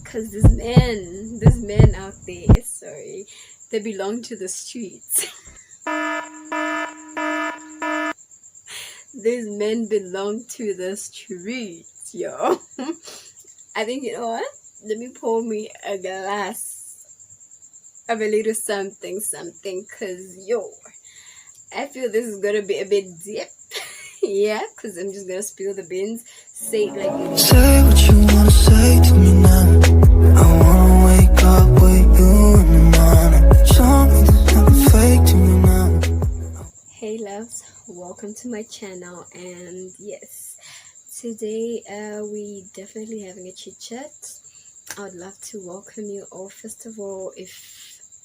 Because these men out there, sorry, they belong to the streets. These men belong to the streets, yo. I think, you know what? Let me pour me a glass of a little something, because, yo, I feel this is gonna be a bit deep. Yeah, because I'm just gonna spill the beans, say it like it is. Say what you wanna say to me now. I wanna wake up with you in the morning. Show me there's nothing fake to me now. Hey loves, welcome to my channel, and yes, today we definitely having a chit chat. I would love to welcome you all. First of all, if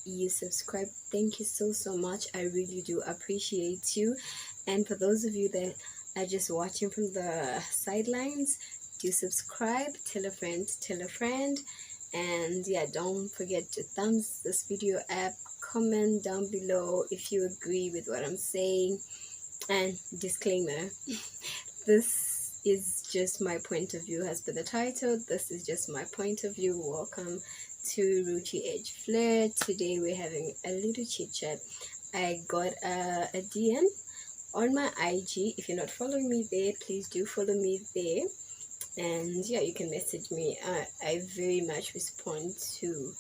you subscribe, thank you so much. I really do appreciate you. And for those of you that are just watching from the sidelines, do subscribe, tell a friend, and yeah, don't forget to thumbs this video up, comment down below if you agree with what I'm saying. And disclaimer, this is just my point of view. As per the title, this is just my point of view. Welcome to Rucci Flair. Today we're having a little chit chat. I got a DM on my IG. If you're not following me there, please do follow me there. And yeah, you can message me. I very much respond to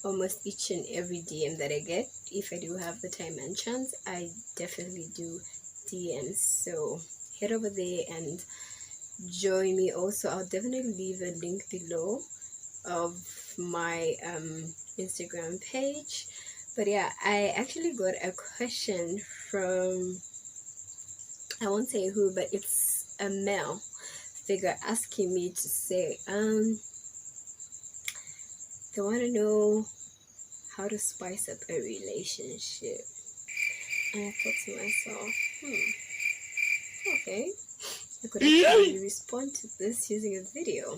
almost each and every DM that I get. If I do have the time and chance, I definitely do DMs. So head over there and join me. Also, I'll definitely leave a link below of my Instagram page. But yeah, I actually got a question from, I won't say who, but it's a male figure asking me to say they want to know how to spice up a relationship. And I thought to myself, okay, I could actually respond to this using a video.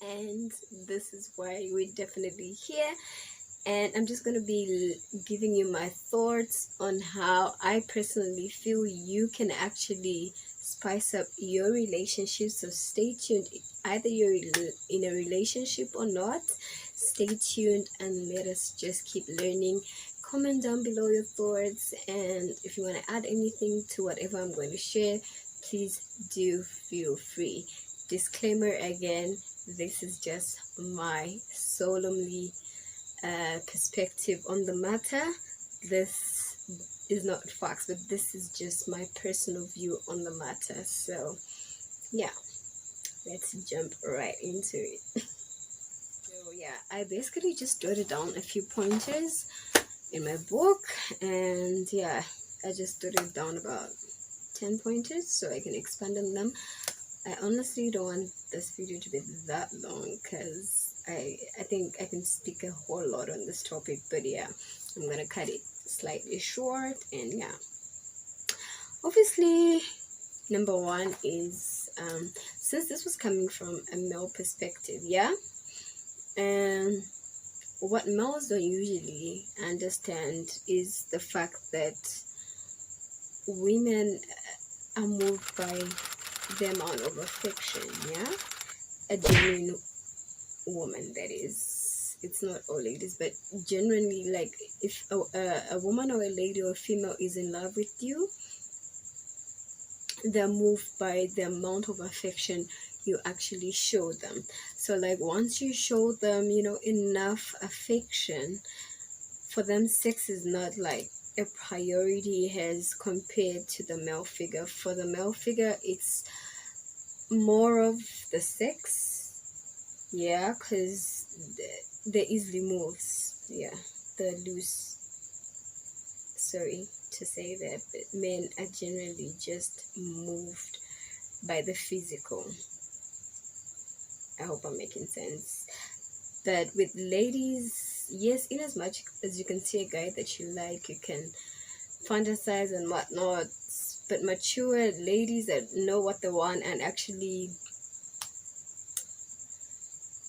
And this is why we're definitely here. And I'm just going to be giving you my thoughts on how I personally feel you can actually spice up your relationship. So stay tuned. Either you're in a relationship or not, stay tuned and let us just keep learning. Comment down below your thoughts, and if you want to add anything to whatever I'm going to share, please do feel free. Disclaimer again, this is just my solemnly perspective on the matter. This is not facts, but this is just my personal view on the matter. So yeah, let's jump right into it. So yeah, I basically just jotted down a few pointers in my book, and yeah, I just jotted down about 10 pointers so I can expand on them. I honestly don't want this video to be that long because I think I can speak a whole lot on this topic, but yeah, I'm gonna cut it slightly short. And yeah, obviously number one is since this was coming from a male perspective, yeah, and what males don't usually understand is the fact that women are moved by the amount of affection, yeah, a genuine woman, that is. It's not all ladies, but genuinely, like if a woman or a lady or a female is in love with you, they're moved by the amount of affection you actually show them. So like once you show them, you know, enough affection, for them sex is not like a priority as compared to the male figure. For the male figure, it's more of the sex, yeah, because the easily moves, yeah, the loose, sorry to say that, but men are generally just moved by the physical. I hope I'm making sense. But with ladies, yes, in as much as you can see a guy that you like, you can fantasize and whatnot, but mature ladies that know what they want and actually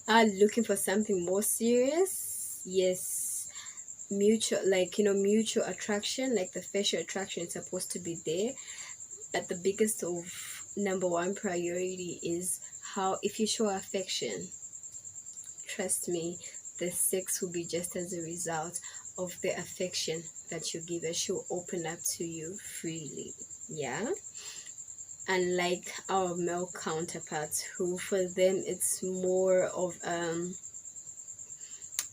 are looking for something more serious, yes, mutual, like, you know, mutual attraction, like the facial attraction is supposed to be there, but the biggest of number one priority is how, if you show affection, trust me, the sex will be just as a result of the affection that you give her. She'll open up to you freely. Yeah, unlike our male counterparts, who for them it's more of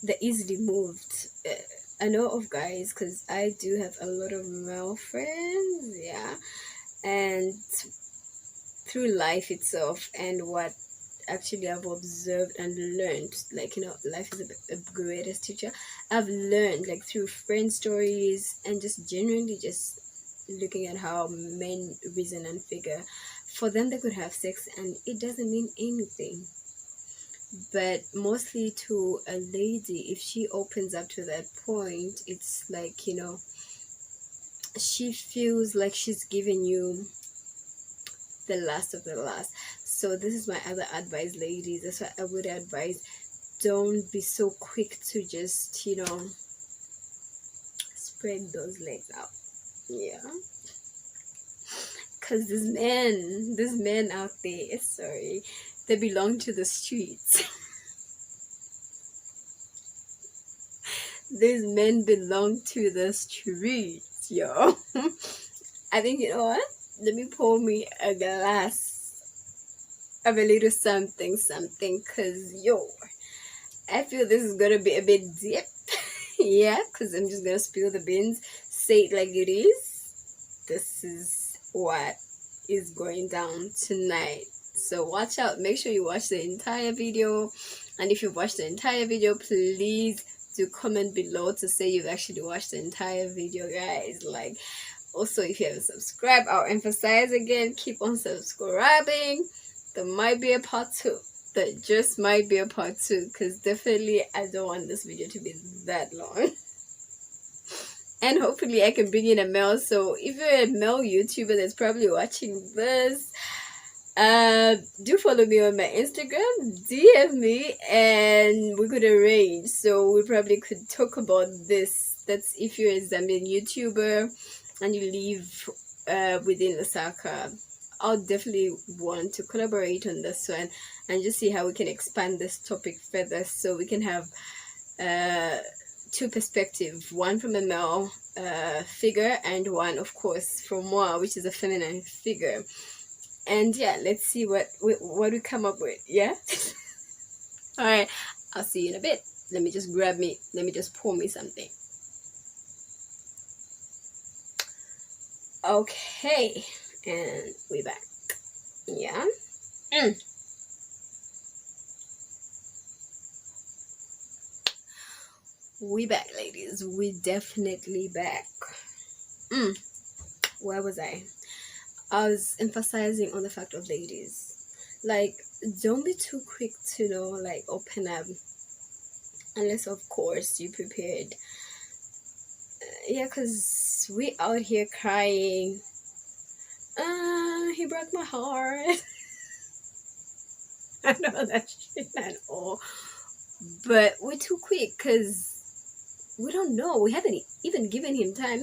the easily moved. I know of guys because I do have a lot of male friends. Yeah, and through life itself and what actually I've observed and learned, like, life is a greatest teacher. I've learned, like, through friend stories and just genuinely just looking at how men reason and figure. For them, they could have sex and it doesn't mean anything, but mostly to a lady, if she opens up to that point, it's like, she feels like she's giving you the last of the last. So this is my other advice, ladies. That's what I would advise. Don't be so quick to just spread those legs out. Yeah, because these men out there, sorry, they belong to the streets. These men belong to the streets, yo. I think, you know what, let me pour me a glass of a little something, because I feel this is gonna be a bit deep. Yeah, because I'm just gonna spill the beans, say it like it is. This is what is going down tonight. So watch out, make sure you watch the entire video. And if you've watched the entire video, please do comment below to say you've actually watched the entire video, guys. Like, also, if you haven't subscribed, I'll emphasize again, keep on subscribing. There might be a part 2. There just might be a part 2, because definitely I don't want this video to be that long. And hopefully I can bring in a male. So if you're a male YouTuber that's probably watching this, do follow me on my Instagram, DM me, and we could arrange. So we probably could talk about this. That's if you're a Zambian YouTuber and you live within Lusaka. I'll definitely want to collaborate on this one and just see how we can expand this topic further, so we can have 2 perspectives, one from a male figure and one, of course, from Moa, which is a feminine figure. And yeah, let's see what we come up with. Yeah. All right, I'll see you in a bit. Let me just pour me something. Okay, and we're back. Yeah. We back, ladies. We definitely back. Where was I? I was emphasizing on the fact of, ladies, like, don't be too quick to like open up, unless of course you prepared. Yeah, because we out here crying, he broke my heart. I know that shit at all, but we're too quick because we don't know. We haven't even given him time.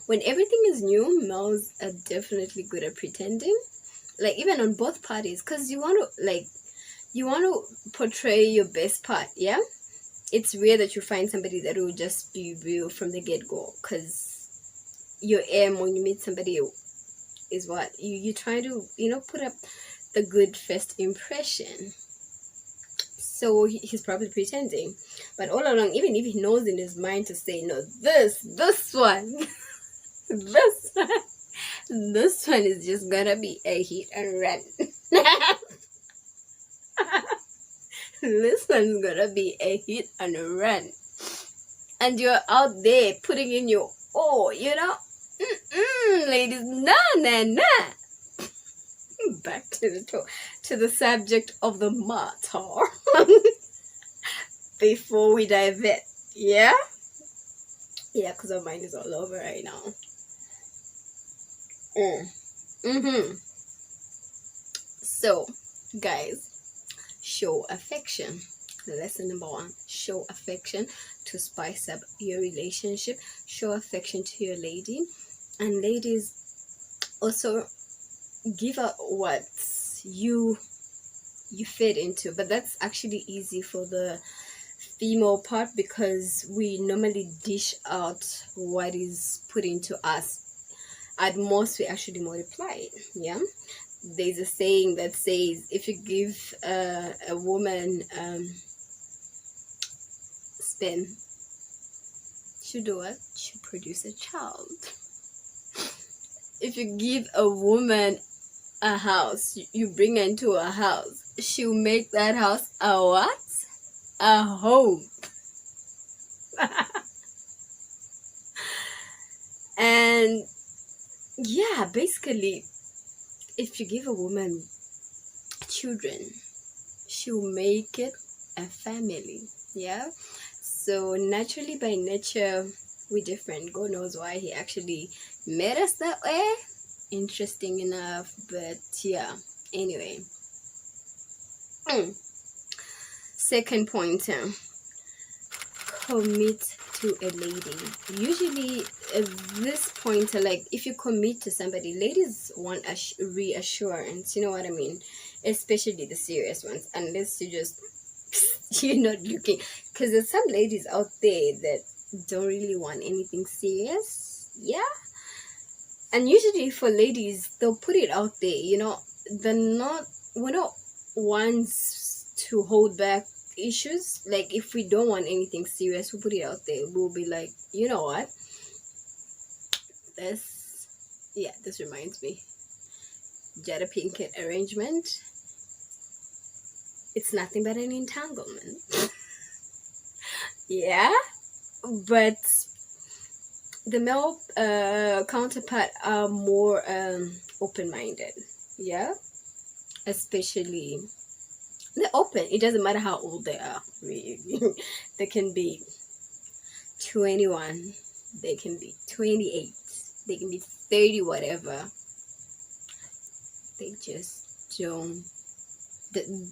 When everything is new, males are definitely good at pretending, like, even on both parties, because you want to portray your best part. Yeah, it's rare that you find somebody that will just be real from the get-go, because your aim when you meet somebody is what you try to put up the good first impression. So he's probably pretending, but all along, even if he knows in his mind to say, no, this one this one is just gonna be a hit and run. This one's gonna be a hit and run, and you're out there putting in your ladies. Nah. Back to the subject of the matter. Before we divert. Yeah, because our mind is all over right now. So, guys, show affection. Lesson number 1: show affection to spice up your relationship. Show affection to your lady, and ladies, also give her what you you fit into. But that's actually easy for the female part, because we normally dish out what is put into us. At most, we actually multiply it. Yeah, there's a saying that says, if you give a woman sperm, she'll do what? She'll produce a child. If you give a woman a house, you bring her into a house, she'll make that house a what? A home. And yeah, basically, if you give a woman children, she'll make it a family. Yeah, so naturally, by nature, we're different. God knows why he actually made us that way. Interesting enough. But yeah, anyway. Second point, commit to a lady. Usually this point, like, if you commit to somebody, ladies want reassurance, you know what I mean, especially the serious ones, unless you just you're not looking, because there's some ladies out there that don't really want anything serious. Yeah, and usually for ladies, they'll put it out there, you know. We're not ones to hold back issues. Like, if we don't want anything serious, we'll put it out there. We'll be like, you know what, this reminds me, Jada Pinkett arrangement, it's nothing but an entanglement. Yeah, but the male counterpart are more open-minded. Yeah, especially they're open. It doesn't matter how old they are, really. They can be 21, they can be 28, they can be 30, whatever. They just don't,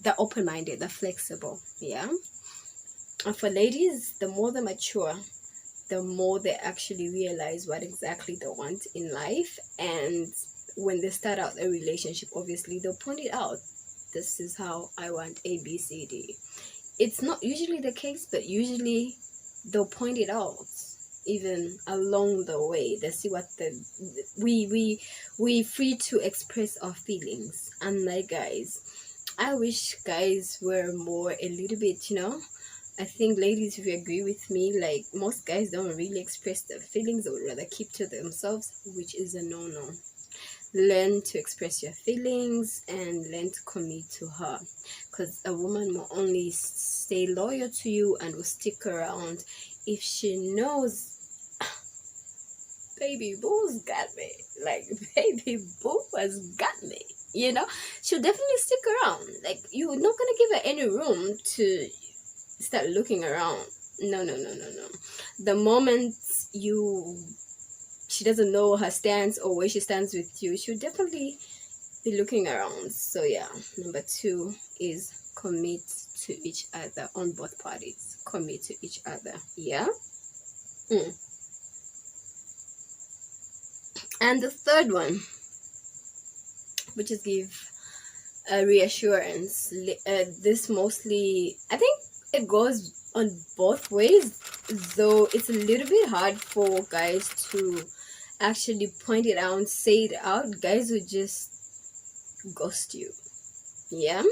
they're open-minded, they're flexible. Yeah, and for ladies, the more they mature, the more they actually realize what exactly they want in life. And when they start out a relationship, obviously they'll point it out. This is how I want A, B, C, D. It's not usually the case, but usually they'll point it out. Even along the way, they see what we free to express our feelings. Unlike guys, I wish guys were more a little bit, you know. I think ladies, if you agree with me, like, most guys don't really express their feelings, they would rather keep to themselves, which is a no-no. Learn to express your feelings and learn to commit to her, because a woman will only stay loyal to you and will stick around if she knows baby boo's got me. Like, baby boo has got me, you know. She'll definitely stick around. Like, you're not gonna give her any room to start looking around. No. The moment she doesn't know her stance or where she stands with you, she'll definitely be looking around. So yeah, number 2 is commit to each other on both parties. Commit to each other. Yeah. And the third one, which is give a reassurance. This mostly, I think it goes on both ways, though it's a little bit hard for guys to actually point it out and say it out. Guys would just ghost you. Yeah,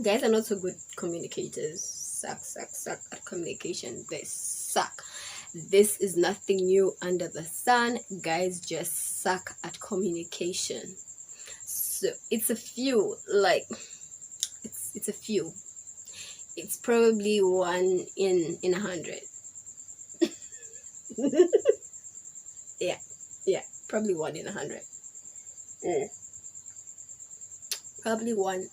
guys are not so good communicators. Suck at communication. They suck. This is nothing new under the sun. Guys just suck at communication. So it's a few, like, it's a few. It's probably 1 in 100. yeah, probably 1 in 100. Probably 1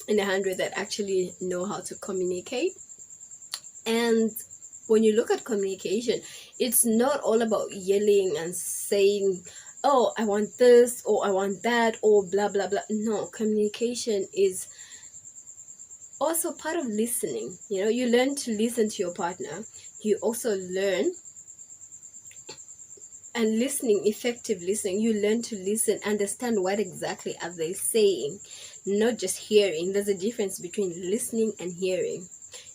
in 100 that actually know how to communicate. And when you look at communication, it's not all about yelling and saying, oh, I want this, or I want that, or blah blah blah. No, communication is also part of listening. You know, you learn to listen to your partner. You also learn, and listening, effective listening, you learn to listen, understand what exactly are they saying, not just hearing. There's a difference between listening and hearing.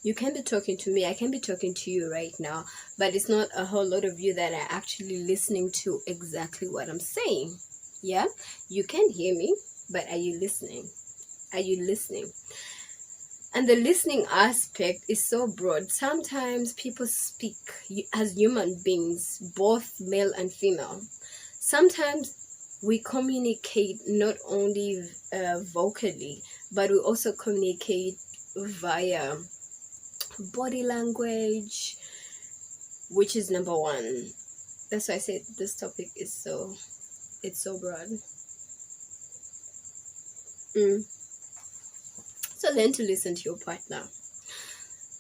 You can be talking to me, I can be talking to you right now, but it's not a whole lot of you that are actually listening to exactly what I'm saying. Yeah, you can hear me, but are you listening? Are you listening? And the listening aspect is so broad. Sometimes people speak as human beings, both male and female. Sometimes we communicate not only vocally, but we also communicate via body language, which is number one. That's why I said this topic is so broad. So learn to listen to your partner.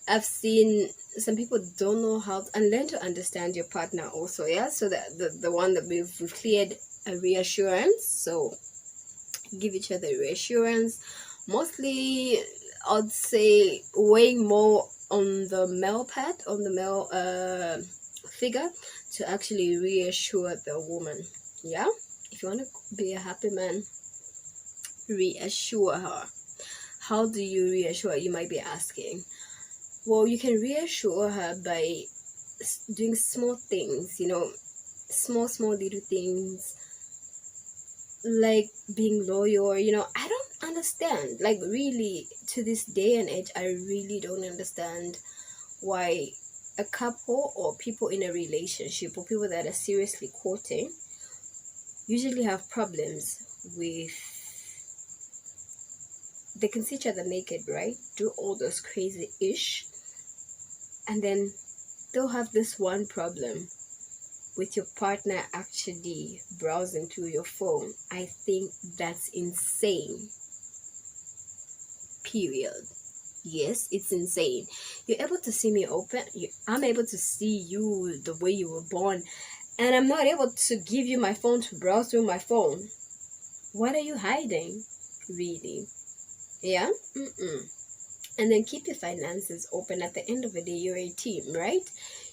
I've seen some people don't know how, and learn to understand your partner also. Yeah, so that the one that we've cleared a reassurance. So give each other reassurance. Mostly, I'd say weighing more on the male part, on the male figure, to actually reassure the woman. Yeah, if you want to be a happy man, reassure her. How do you reassure? You might be asking. Well, you can reassure her by doing small things, small little things, like being loyal. I don't understand, like, really, to this day and age, I really don't understand why a couple or people in a relationship or people that are seriously courting usually have problems with, they can see each other naked, right? Do all those crazy ish, and then they'll have this one problem with your partner actually browsing through your phone. I think that's insane. Period. Yes, it's insane. You're able to see me open. I'm able to see you the way you were born, and I'm not able to give you my phone to browse through my phone. What are you hiding? Really? Yeah? And then keep your finances open. At the end of the day, you're a team, right?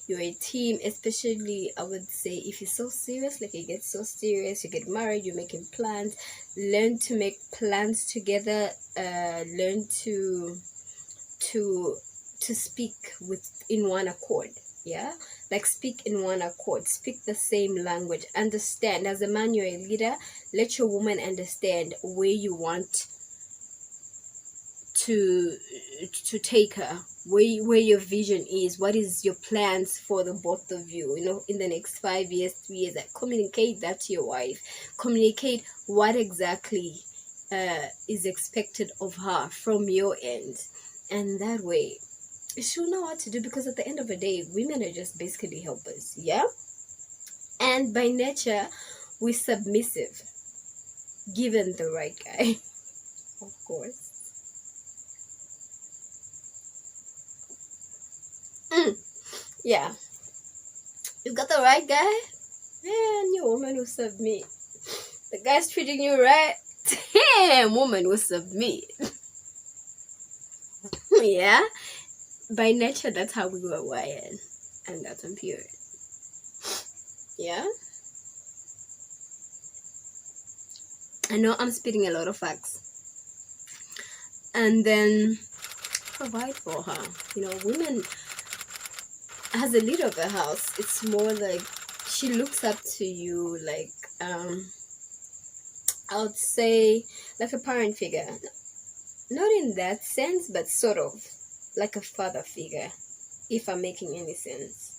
You're a team, especially, I would say, if you're so serious, like you get so serious, you get married, you're making plans. Learn to make plans together. Learn to speak in one accord. Yeah, like speak in one accord, speak the same language, understand. As a man, you're a leader. Let your woman understand where you want to take her, where your vision is, what is your plans for the both of you, in the next 5 years, 3 years. Like, communicate that to your wife. Communicate what exactly is expected of her from your end, and that way she'll know what to do, because at the end of the day, women are just basically helpers. Yeah, and by nature we're submissive, given the right guy. Of course. Yeah, you got the right guy, man, your woman will submit. The guy's treating you right, damn, woman will submit. Yeah, by nature, that's how we were wired, and that's on period. Yeah, I know I'm spitting a lot of facts. And then provide for her. Women, as a leader of a house, it's more like she looks up to you, like, I would say, like a parent figure. Not in that sense, but sort of like a father figure, if I'm making any sense.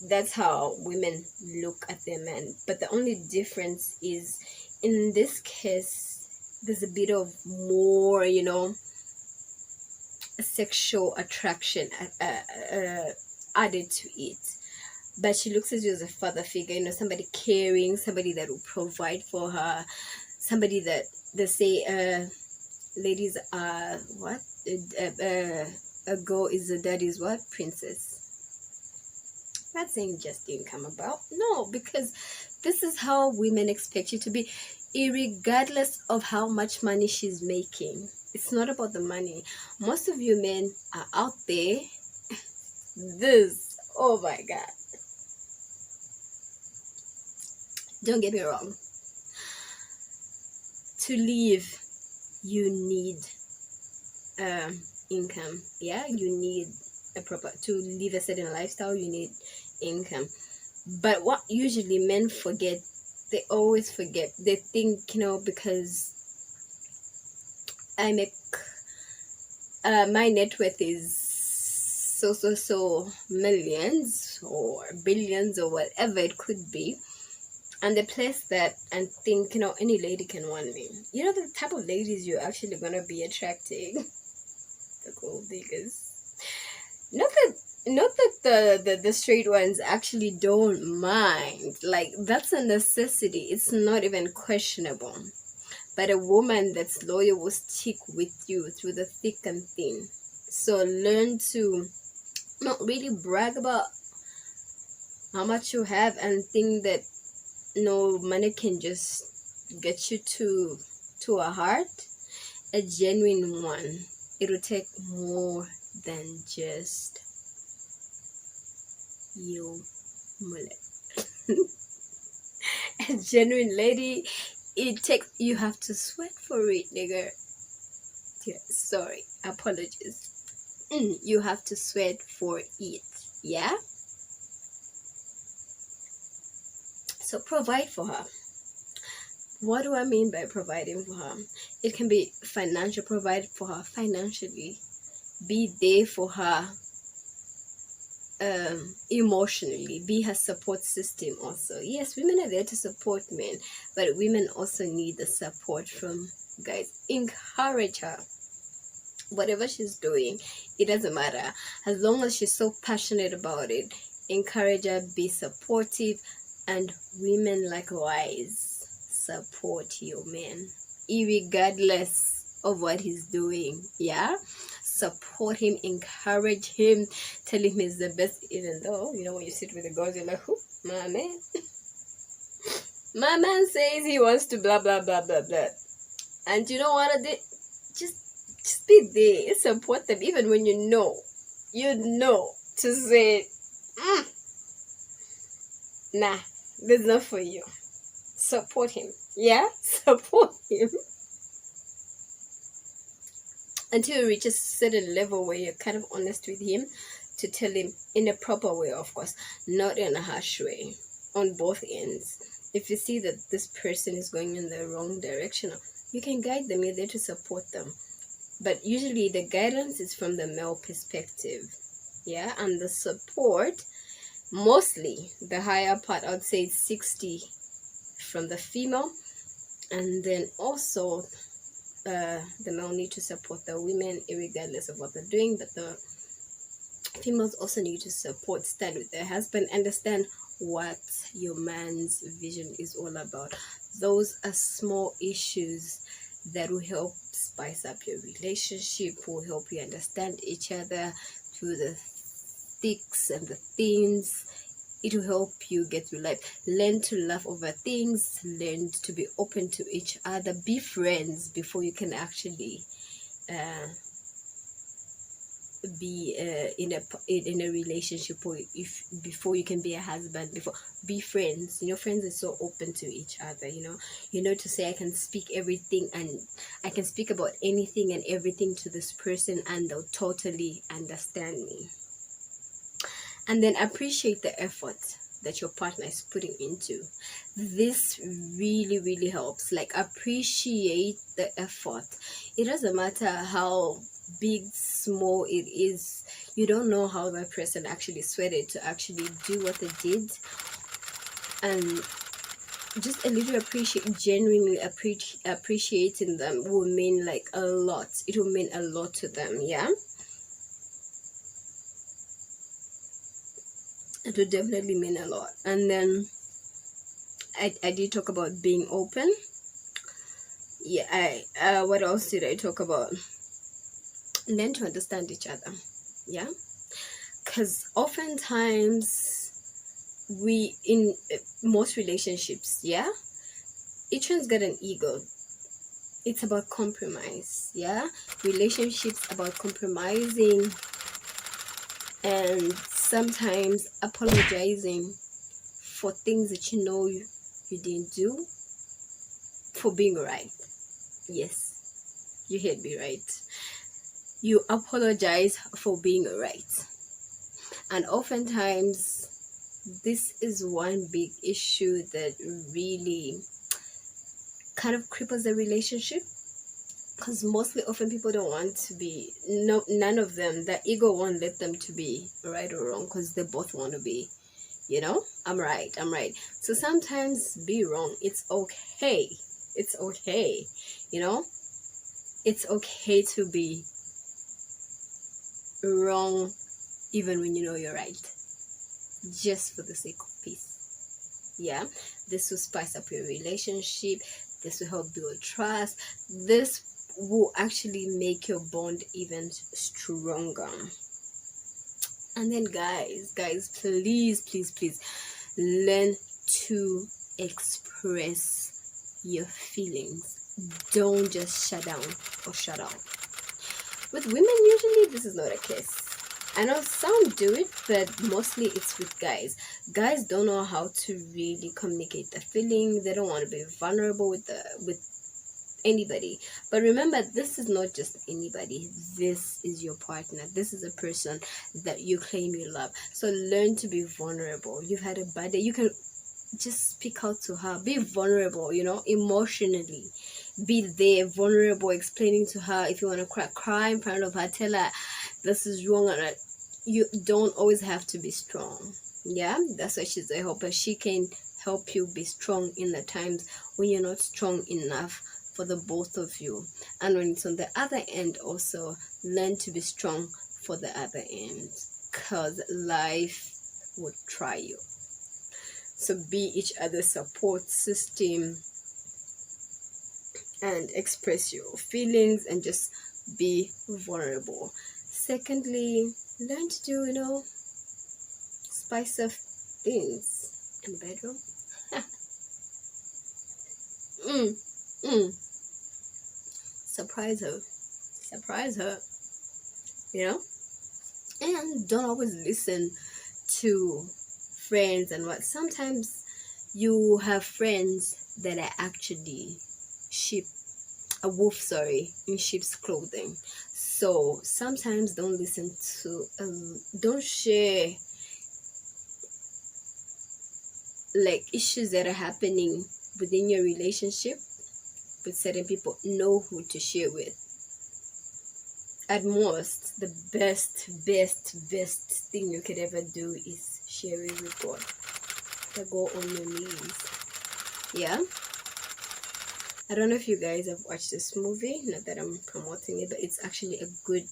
That's how women look at their men. But the only difference is, in this case, there's a bit of more, sexual attraction added to it. But she looks at you as a father figure, somebody caring, somebody that will provide for her, somebody that they say, ladies are what? A girl is a daddy's what? Princess. Not saying just didn't come about. No, because this is how women expect you to be, irregardless of how much money she's making. It's not about the money. Most of you men are out there. Oh my God. Don't get me wrong. To live you need income. Yeah, you need a proper to live a certain lifestyle, you need income. But what usually men forget, they always forget, they think, because I make my net worth is so millions or billions or whatever it could be, and they place that and think, any lady can want me. The type of ladies you're actually gonna be attracting, the gold diggers. Not that the straight ones actually don't mind. Like, that's a necessity. It's not even questionable. But a woman that's loyal will stick with you through the thick and thin. So learn to not really brag about how much you have and think that no money can just get you to a heart. A genuine one. It will take more than just you mullet. A genuine lady, you have to sweat for it, nigga. Yeah, sorry, apologies. You have to sweat for it. Yeah. So provide for her. What do I mean by providing for her? It can be financial. Provide for her financially. Be there for her emotionally. Be her support system also. Yes, women are there to support men, but women also need the support from guys. Encourage her. Whatever she's doing, it doesn't matter. As long as she's so passionate about it, encourage her, be supportive, and women likewise support your man, regardless of what he's doing. Yeah, support him, encourage him, tell him he's the best. Even though, when you sit with the girls, you're like, who? My man. My man says he wants to blah blah blah blah blah, and you don't want to do. Just be there, support them, even when you know to say, nah, this is not for you. Support him. Yeah, support him until you reach a certain level where you're kind of honest with him, to tell him in a proper way, of course, not in a harsh way, on both ends. If you see that this person is going in the wrong direction, you can guide them. You're there to support them. But usually the guidance is from the male perspective. Yeah, and the support, mostly the higher part, I would say 60 from the female, and then also the male need to support the women regardless of what they're doing, but the females also need to support, stand with their husband, understand what your man's vision is all about. Those are small issues that will help spice up your relationship, will help you understand each other through the thicks and the thins. It will help you get through life. Learn to laugh over things, learn to be open to each other, be friends before you can actually be in a relationship, or if before you can be a husband. Before, be friends. Friends are so open to each other. To say, I can speak everything and I can speak about anything and everything to this person, and they'll totally understand me. And then appreciate the effort that your partner is putting into this. Really helps. Like, appreciate the effort. It doesn't matter how big, small it is. You don't know how that person actually sweated to actually do what they did, and just a little genuinely appreciating them will mean like a lot. It will mean a lot to them. Yeah, it will definitely mean a lot. And then I did talk about being open. Yeah, what else did I talk about? Learn to understand each other. Yeah, because oftentimes we, in most relationships, yeah, each one's got an ego. It's about compromise. Yeah, relationships about compromising and sometimes apologizing for things that you didn't do, for being right. Yes, You heard me right. You apologize for being right. And oftentimes, this is one big issue that really kind of cripples the relationship, because mostly often people don't want to be, no, none of them, the ego won't let them to be right or wrong, because they both want to be, I'm right. So sometimes be wrong. It's okay. It's okay. you know it's okay to be wrong, even when you know you're right, just for the sake of peace. Yeah, this will spice up your relationship. This will help build trust. This will actually make your bond even stronger. And then guys, please learn to express your feelings. Don't just shut down or shut out. With women, usually this is not a case. I know some do it, but mostly it's with guys. Guys don't know how to really communicate their feeling. They don't want to be vulnerable with anybody. But remember, this is not just anybody. This is your partner. This is a person that you claim you love. So learn to be vulnerable. You've had a bad day. You can just speak out to her. Be vulnerable, emotionally. Be there, vulnerable, explaining to her. If you want to cry in front of her, tell her this is wrong. And you don't always have to be strong. Yeah, that's why she's a helper. She can help you be strong in the times when you're not strong enough for the both of you. And when it's on the other end, also learn to be strong for the other end, because life would try you. So be each other's support system and express your feelings and just be vulnerable. Secondly, learn to do, spice of things in the bedroom. mm, mm. Surprise her, and don't always listen to friends and what. Sometimes you have friends that are actually in sheep's clothing. So sometimes don't listen to don't share like issues that are happening within your relationship with certain people. Know who to share with. At most, the best thing you could ever do is share it with God. To go on your knees. Yeah, I don't know if you guys have watched this movie. Not that I'm promoting it, but it's actually a good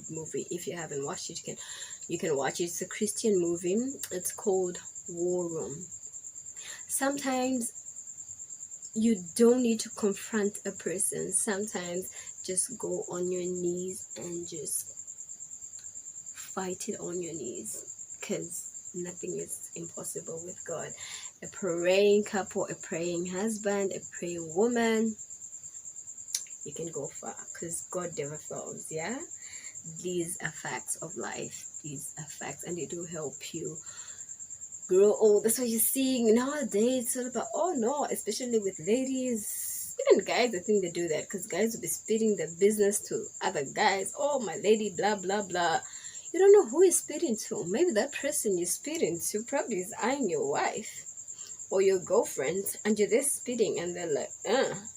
movie. If you haven't watched it, you can watch it. It's a Christian movie. It's called War Room. Sometimes you don't need to confront a person. Sometimes just go on your knees and just fight it on your knees, because nothing is impossible with God. A praying couple, a praying husband, a praying woman, you can go far, because God never fails. Yeah, these are facts of life. These are facts, and it will help you grow old. That's what you're seeing nowadays. It's all about, oh no, especially with ladies, even guys. I think they do that, because guys will be spitting their business to other guys. Oh, my lady, blah blah blah. You don't know who you're spitting to. Maybe that person you're spitting to probably is eyeing your wife or your girlfriend, and you're there spitting, and they're like,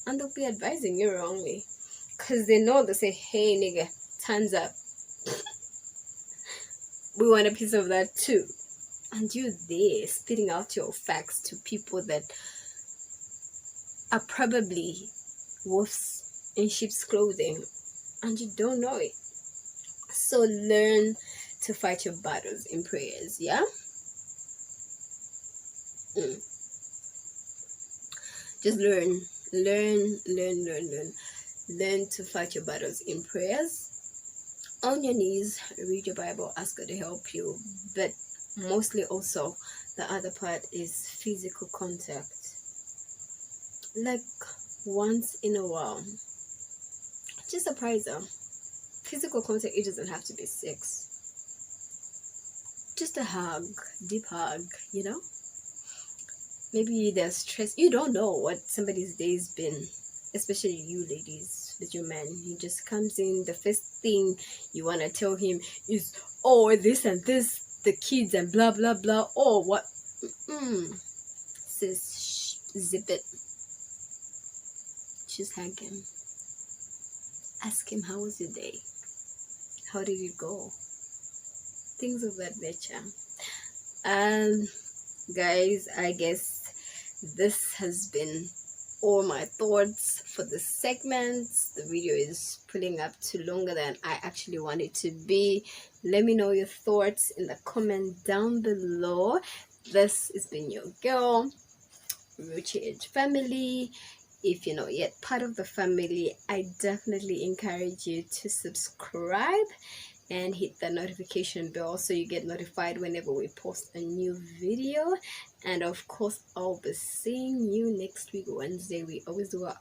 and they'll be advising you wrongly, because they know. They say, hey nigga, time's up. We want a piece of that too. And you're there spitting out your facts to people that are probably wolves in sheep's clothing, and you don't know it. So learn to fight your battles in prayers. Yeah. Just learn to fight your battles in prayers, on your knees. Read your Bible, ask God to help you. But mostly also, the other part is physical contact. Like once in a while, just surprise them. Physical contact, it doesn't have to be sex. Just a hug, deep hug. Maybe they're stressed. You don't know what somebody's day's been, especially you ladies. with your man. He just comes in, the first thing you want to tell him is, oh, this and this, the kids and blah blah blah. Oh, what? Sis, zip it. Just hug him. Ask him, how was your day? How did it go? Things of that nature. Guys, I guess this has been all my thoughts for the segment. The video is pulling up to longer than I actually want it to be. Let me know your thoughts in the comment down below. This has been your girl, Rucci family. If you're not yet part of the family, I definitely encourage you to subscribe and hit the notification bell so you get notified whenever we post a new video. And of course, I'll be seeing you next week, Wednesday. We always do our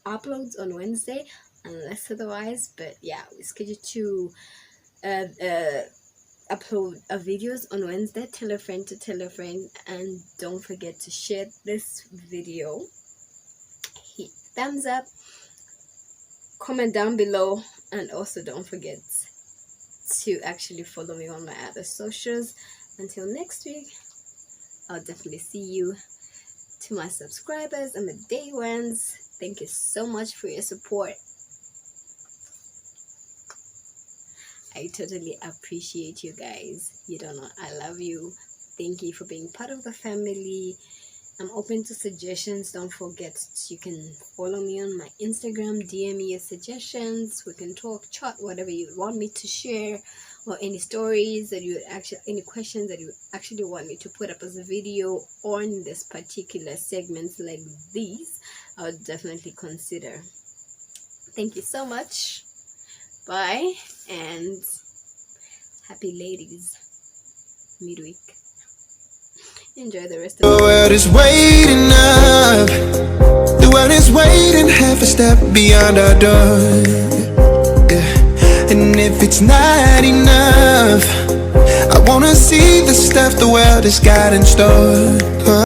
uploads on Wednesday unless otherwise, but yeah, we schedule to upload videos on Wednesday. Tell a friend to tell a friend, and don't forget to share this video, hit thumbs up, comment down below, and also don't forget to actually follow me on my other socials. Until next week, I'll definitely see you. To my subscribers and the day ones, thank you so much for your support. I totally appreciate you guys. You don't know, I love you. Thank you for being part of the family. I'm open to suggestions. Don't forget, you can follow me on my Instagram, DM me your suggestions. We can talk, chat, whatever you want me to share, or any stories that you actually, any questions that you actually want me to put up as a video on this particular segments like these. I would definitely consider. Thank you so much. Bye, and happy ladies midweek. Enjoy the rest of The world is waiting up. The world is waiting half a step beyond our door. Yeah. And if it's not enough, I wanna see the stuff the world has got in store.